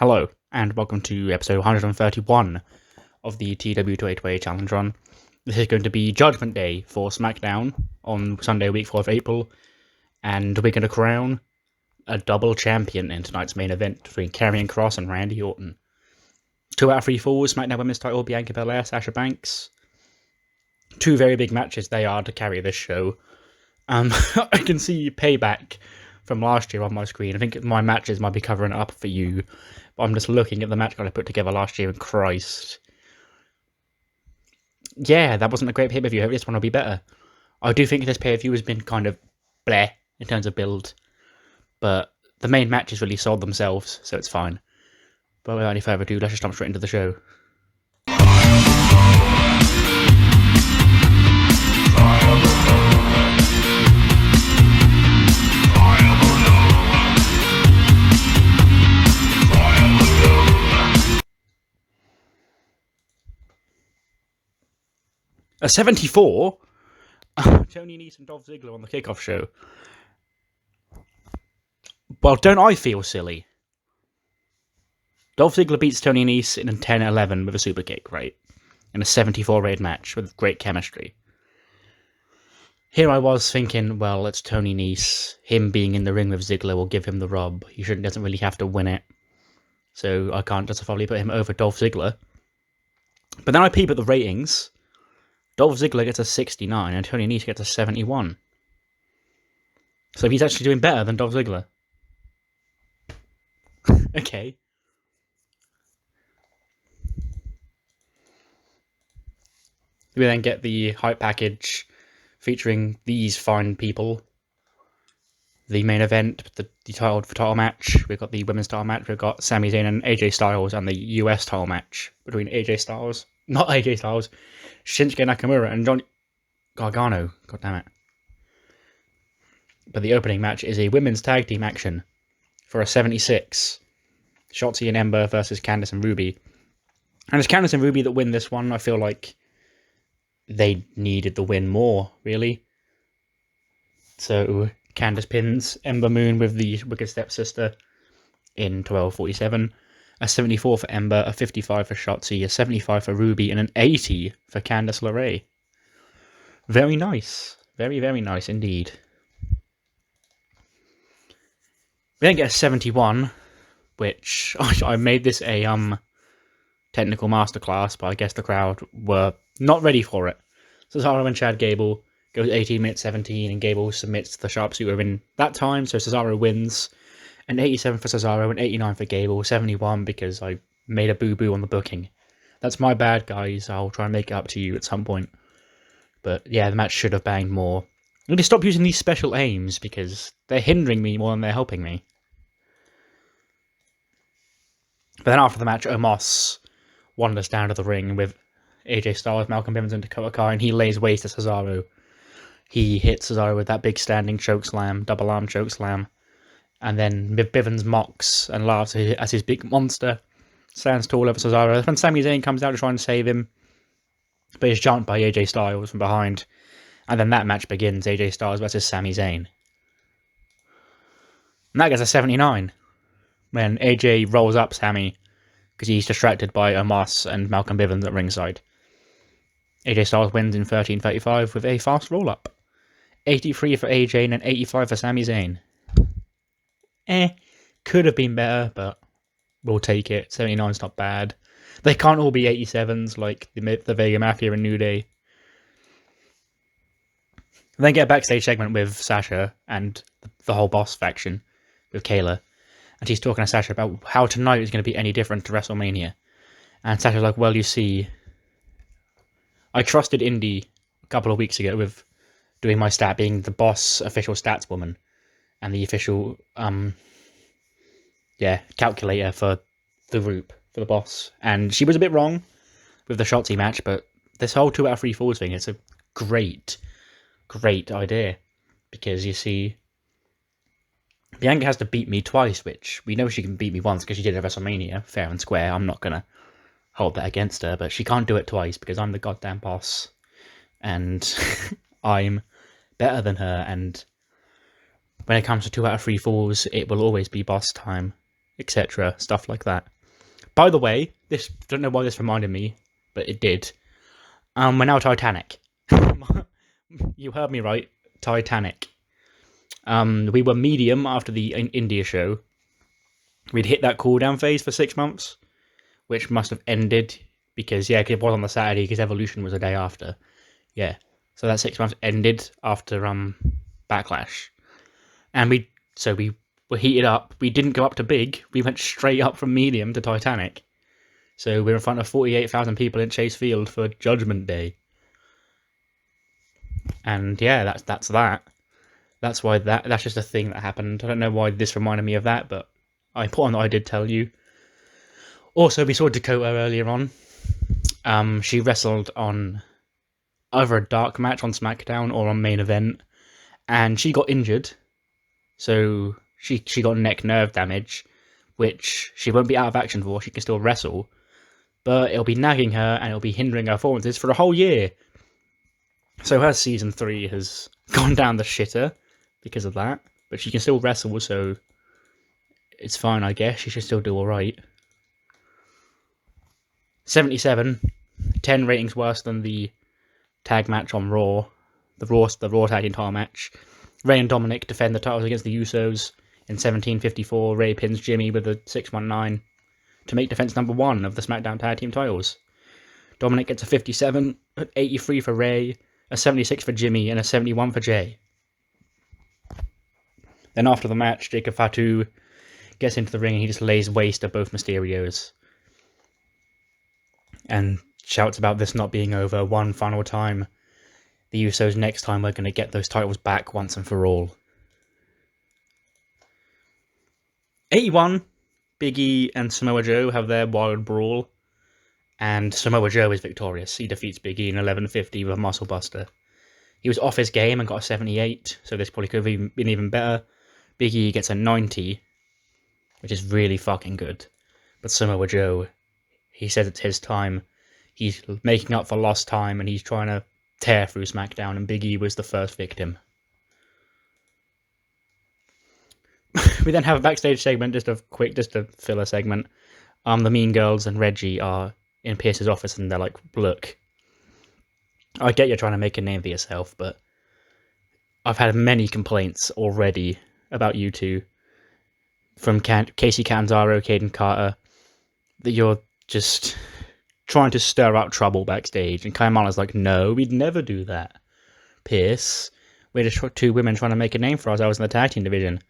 Hello, and welcome to episode 131 of the TEW 28 Challenge Run. This is going to be Judgment Day for SmackDown on Sunday, week 4 of April, and we're going to crown a double champion in tonight's main event between Karrion Kross and Randy Orton. 2 out of 3 falls, SmackDown Women's title, Bianca Belair, Sasha Banks. 2 very big matches they are to carry this show. I can see Payback from last year on my screen. I think my matches might be covering it up for you, but I'm just looking at the match card I put together last year, and Christ. Yeah, that wasn't a great pay-per-view. I hope this one will be better. I do think this pay-per-view has been kind of bleh in terms of build, but the main matches really sold themselves, so it's fine. But without any further ado, let's just jump straight into the show. A 74? Tony Nese and Dolph Ziggler on the kickoff show. Well, don't I feel silly? Dolph Ziggler beats Tony Nese in a 10-11 with a super kick, right? In a 74 raid match with great chemistry. Here I was thinking, well, it's Tony Nese. Him being in the ring with Ziggler will give him the rub. He doesn't really have to win it. So I can't justifiably put him over Dolph Ziggler. But then I peep at the ratings. Dolph Ziggler gets a 69 and Tony Nese gets a 71. So he's actually doing better than Dolph Ziggler. Okay. We then get the hype package featuring these fine people. The main event, the title match. We've got the women's title match. We've got Sami Zayn and AJ Styles, and the US title match between Shinsuke Nakamura and Johnny Gargano. God damn it. But the opening match is a women's tag team action for a 76. Shotzi and Ember versus Candice and Ruby. And it's Candice and Ruby that win this one. I feel like they needed the win more, really. So Candice pins Ember Moon with the Wicked Stepsister in 12:47. A 74 for Ember, a 55 for Shotzi, a 75 for Ruby, and an 80 for Candice LeRae. Very nice. Very, very nice indeed. We then get a 71, which I made this a technical masterclass, but I guess the crowd were not ready for it. Cesaro and Chad Gable goes 18 minutes 17, and Gable submits the sharpshooter in that time, so Cesaro wins. An 87 for Cesaro, an 89 for Gable, 71 because I made a boo-boo on the booking. That's my bad, guys. I'll try and make it up to you at some point. But yeah, the match should have banged more. I need to stop using these special aims because they're hindering me more than they're helping me. But then after the match, Omos wanders down to the ring with AJ Styles, Malcolm Bivens, and Dakota Kai, and he lays waste to Cesaro. He hits Cesaro with that big standing chokeslam, double arm chokeslam. And then Bivens mocks and laughs as his big monster stands tall over Cesaro. When Sami Zayn comes out to try and save him, but he's jumped by AJ Styles from behind. And then that match begins, AJ Styles versus Sami Zayn. And that gets a 79. When AJ rolls up Sami, because he's distracted by Omos and Malcolm Bivens at ringside. AJ Styles wins in 13:35 with a fast roll-up. 83 for AJ and an 85 for Sami Zayn. Could have been better, but we'll take it. 79's not bad. They can't all be 87s like the Vega Mafia and New Day. And then get a backstage segment with Sasha and the whole Boss faction with Kayla. And she's talking to Sasha about how tonight is going to be any different to WrestleMania. And Sasha's like, well, you see, I trusted Indy a couple of weeks ago with doing my stat, being the Boss official stats woman. And the official, calculator for the group, for the Boss. And she was a bit wrong with the Shotzi match, but this whole 2 out of 3 falls thing, it's a great idea. Because you see, Bianca has to beat me twice, which we know she can beat me once because she did it at WrestleMania, fair and square. I'm not going to hold that against her, but she can't do it twice because I'm the goddamn boss. And I'm better than her, and when it comes to 2 out of 3 falls, it will always be boss time. etc. Stuff like that. By the way, this don't know why this reminded me, but it did. We're now Titanic. You heard me right, Titanic. We were medium after the India show. We'd hit that cooldown phase for 6 months, which must have ended because it was on the Saturday because Evolution was the day after. Yeah, so that 6 months ended after Backlash, and we were heated up. We didn't go up to big. We went straight up from medium to Titanic. So we're in front of 48,000 people in Chase Field for Judgment Day. And yeah, that's that. That's why that's just a thing that happened. I don't know why this reminded me of that, but important that I did tell you. Also, we saw Dakota earlier on. She wrestled on either a dark match on SmackDown or on main event, and she got injured. So she got neck nerve damage, which she won't be out of action for. She can still wrestle, but it'll be nagging her and it'll be hindering her performances for a whole year. So her season 3 has gone down the shitter because of that, but she can still wrestle, so it's fine, I guess. She should still do alright. 77, 10 ratings worse than the tag match on Raw, the Raw tag team title match. Ray and Dominic defend the titles against the Usos. In 17:54, Ray pins Jimmy with a 619 to make defense number 1 of the SmackDown tag team titles. Dominic gets a 57, an 83 for Ray, a 76 for Jimmy, and a 71 for Jay. Then after the match, Jacob Fatu gets into the ring and he just lays waste to both Mysterios. And shouts about this not being over one final time. The Usos next time we're going to get those titles back once and for all. 81, Big E and Samoa Joe have their wild brawl. And Samoa Joe is victorious. He defeats Big E in 11:50 with a muscle buster. He was off his game and got a 78, so this probably could have been even better. Big E gets a 90, which is really fucking good. But Samoa Joe, he says it's his time. He's making up for lost time and he's trying to tear through SmackDown, and Big E was the first victim. We then have a backstage segment, just a filler segment. The Mean Girls and Reggie are in Pierce's office and they're like, look, I get you're trying to make a name for yourself, but I've had many complaints already about you two from Casey Catanzaro, Caden Carter, that you're just trying to stir up trouble backstage. And Kaimana's like, no, we'd never do that. Pierce, we're just 2 women trying to make a name for ourselves in the tag team division.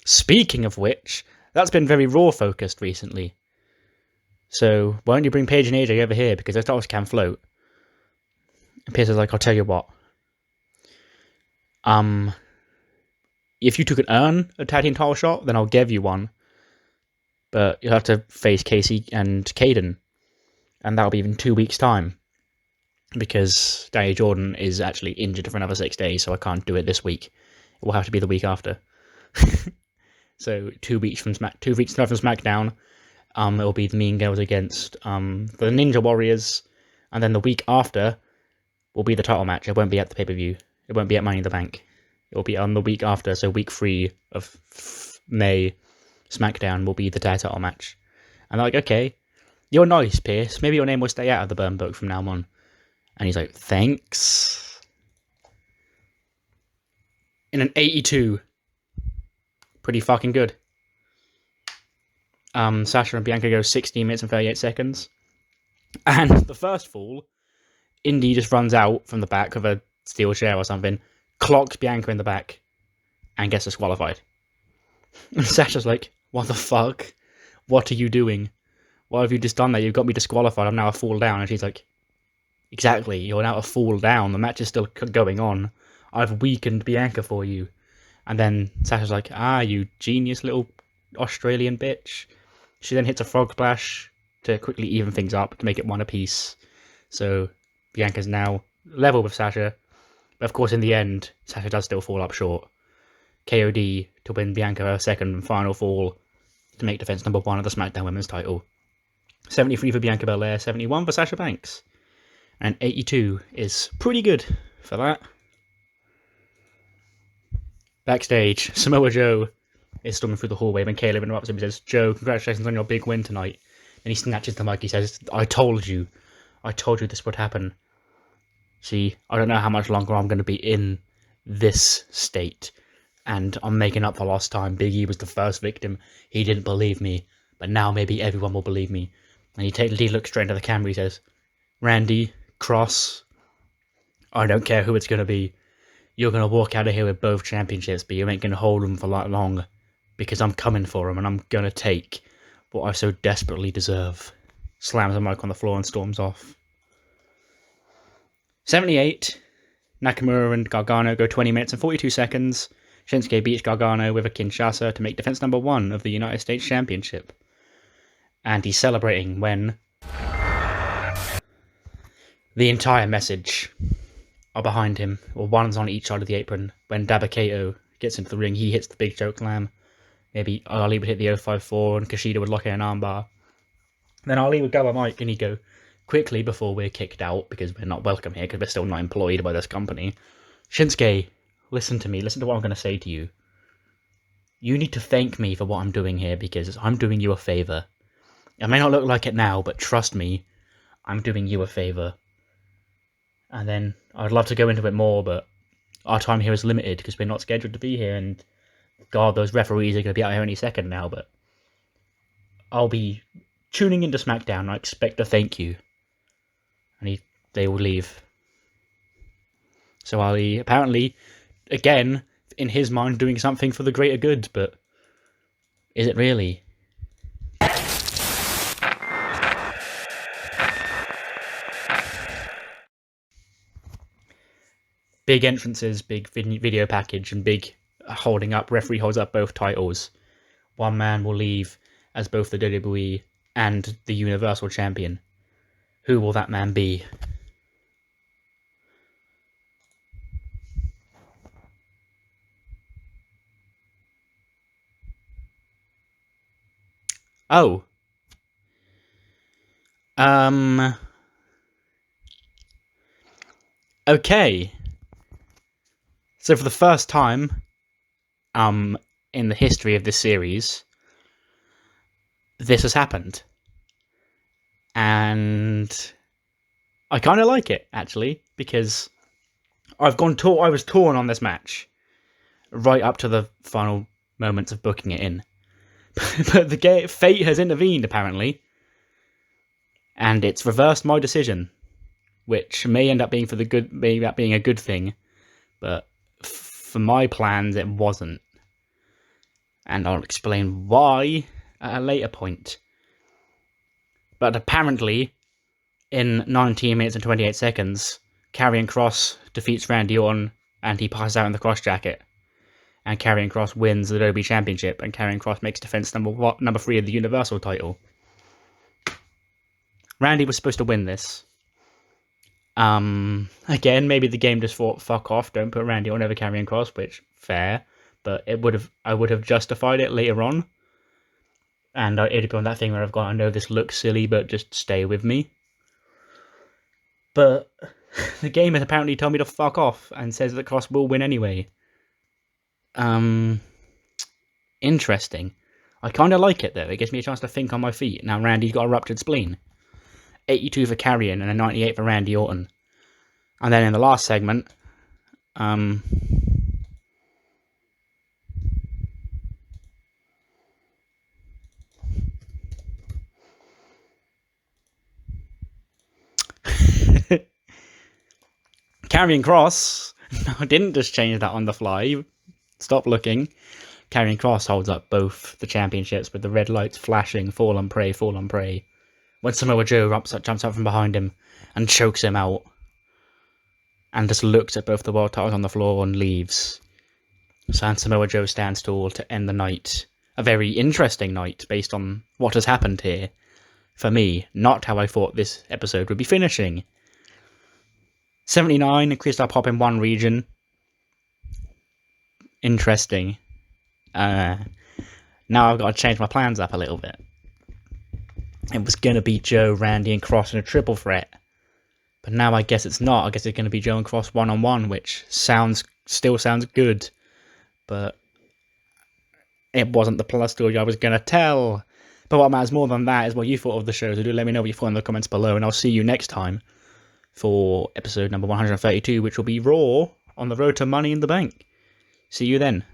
Speaking of which, that's been very Raw focused recently. So why don't you bring Paige and AJ over here, because those titles can float. And Pierce is like, I'll tell you what. If you two can earn a tag team title shot, then I'll give you one. But you'll have to face Casey and Caden. And that'll be in 2 weeks' time. Because Danny Jordan is actually injured for another 6 days, so I can't do it this week. It will have to be the week after. So 2 weeks from from SmackDown, it'll be the Mean Girls against the Ninja Warriors, and then the week after will be the title match. It won't be at the pay-per-view. It won't be at Money in the Bank. It will be on the week after, so week 3 of May, SmackDown will be the tag title match. And they're like, okay, you're nice, Pierce. Maybe your name will stay out of the burn book from now on. And he's like, thanks. In an 82. Pretty fucking good. Sasha and Bianca go 16 minutes and 38 seconds. And the first fall, Indy just runs out from the back of a steel chair or something, clocks Bianca in the back, and gets disqualified. And Sasha's like, what the fuck? What are you doing? Why have you just done that? You've got me disqualified. I'm now a fall down. And she's like, exactly, you're now a fall down. The match is still going on. I've weakened Bianca for you. And then Sasha's like, you genius little Australian bitch. She then hits a frog splash to quickly even things up, to make it 1 apiece. So Bianca's now level with Sasha. But of course, in the end, Sasha does still fall up short. KOD to win Bianca her second and final fall to make defense number 1 of the SmackDown Women's title. 73 for Bianca Belair, 71 for Sasha Banks. And 82 is pretty good for that. Backstage, Samoa Joe is storming through the hallway when Caleb interrupts him. He says, "Joe, congratulations on your big win tonight." And he snatches the mic. He says, I told you this would happen. See, I don't know how much longer I'm going to be in this state. And I'm making up for lost time. Big E was the first victim. He didn't believe me. But now maybe everyone will believe me. And he looks straight into the camera. He says, "Randy, Cross, I don't care who it's going to be. You're going to walk out of here with both championships, but you ain't going to hold them for that long. Because I'm coming for them, and I'm going to take what I so desperately deserve." Slams the mic on the floor and storms off. 78. Nakamura and Gargano go 20 minutes and 42 seconds. Shinsuke beats Gargano with a Kinshasa to make defense number 1 of the United States Championship. And he's celebrating when the entire message are behind him, or one's on each side of the apron. When Dabba-Kato gets into the ring, he hits the big choke slam. Maybe Ali would hit the 054 and Kushida would lock in an armbar. Then Ali would go on mic and he'd go, "Quickly before we're kicked out, because we're not welcome here, because we're still not employed by this company. Shinsuke, listen to me, listen to what I'm going to say to you. You need to thank me for what I'm doing here, because I'm doing you a favour. It may not look like it now, but trust me, I'm doing you a favour." And then I'd love to go into it more, but our time here is limited because we're not scheduled to be here, and God, those referees are going to be out here any second now, but I'll be tuning into SmackDown, and I expect a thank you. And they will leave. So Ali, apparently, again, in his mind, doing something for the greater good, but is it really? Big entrances, big video package, and big holding up. Referee holds up both titles. One man will leave as both the WWE and the Universal Champion. Who will that man be? Oh. Okay. So for the first time, in the history of this series, this has happened. And I kind of like it, actually, because I was torn on this match right up to the final moments of booking it in. But fate has intervened, apparently, and it's reversed my decision, which may end up being a good thing, but for my plans, it wasn't. And I'll explain why at a later point. But apparently, in 19 minutes and 28 seconds, Karrion Kross defeats Randy Orton, and he passes out in the Cross jacket. And Karrion Kross wins the WWE Championship, and Karrion Kross makes defense number 3 of the Universal title. Randy was supposed to win this. Again, maybe the game just thought, fuck off, don't put Randy Orton over Karrion Kross, which, fair, but I would have justified it later on. And it'd be on that thing where I've gone, I know this looks silly, but just stay with me. But the game has apparently told me to fuck off and says that Kross will win anyway. Interesting. I kind of like it, though. It gives me a chance to think on my feet. Now Randy's got a ruptured spleen. 82 for Karrion and a 98 for Randy Orton. And then in the last segment, Karrion Kross didn't just change that on the fly. Stop looking. Karrion Kross holds up both the championships with the red lights flashing. Fall on prey, fall on prey. When Samoa Joe jumps up from behind him and chokes him out. And just looks at both the world titles on the floor and leaves. So Samoa Joe stands tall to end the night. A very interesting night based on what has happened here. For me, not how I thought this episode would be finishing. 79, increased our pop in one region. Interesting. Now I've got to change my plans up a little bit. It was going to be Joe, Randy, and Kross in a triple threat. But now I guess it's not. I guess it's going to be Joe and Kross one-on-one, which still sounds good. But it wasn't the plus story I was going to tell. But what matters more than that is what you thought of the show, so do let me know what you thought in the comments below, and I'll see you next time for episode number 132, which will be Raw on the road to Money in the Bank. See you then.